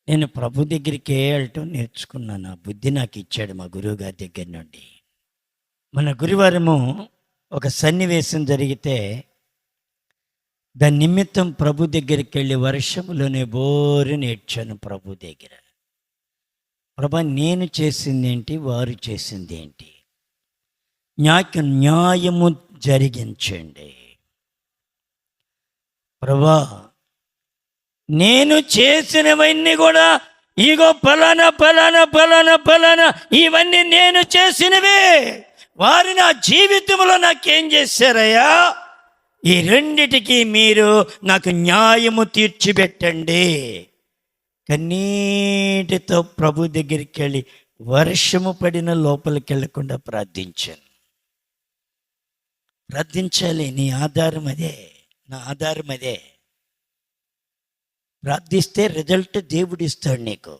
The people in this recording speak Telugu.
నేను ప్రభు దగ్గరికి వెళ్ళటం నేర్చుకున్నాను. ఆ బుద్ధి నాకు ఇచ్చాడు మా గురువు గారి దగ్గర నుండి. మన గురువారము ఒక సన్నివేశం జరిగితే దాని నిమిత్తం ప్రభు దగ్గరికి వెళ్ళి వర్షంలోనే బోరు నేర్చాను ప్రభు దగ్గర. ప్రభా, నేను చేసింది ఏంటి, వారు చేసింది ఏంటి, నాకు న్యాయము జరిగించండి ప్రభా. నేను చేసినవన్నీ కూడా ఇగో ఫలానా ఫలానా ఫలానా ఫలానా ఇవన్నీ నేను చేసినవే. వారు నా జీవితంలో నాకేం చేశారయ్యా? ఈ రెండిటికి మీరు నాకు న్యాయము తీర్చిపెట్టండి. కన్నీటితో ప్రభు దగ్గరికి వెళ్ళి వర్షము పడిన లోపలికి వెళ్ళకుండా ప్రార్థించాను. ప్రార్థించాలి. నీ ఆధారం అదే, నా ఆధారం అదే. ప్రార్థిస్తే రిజల్ట్ దేవుడు ఇస్తాడు నీకు.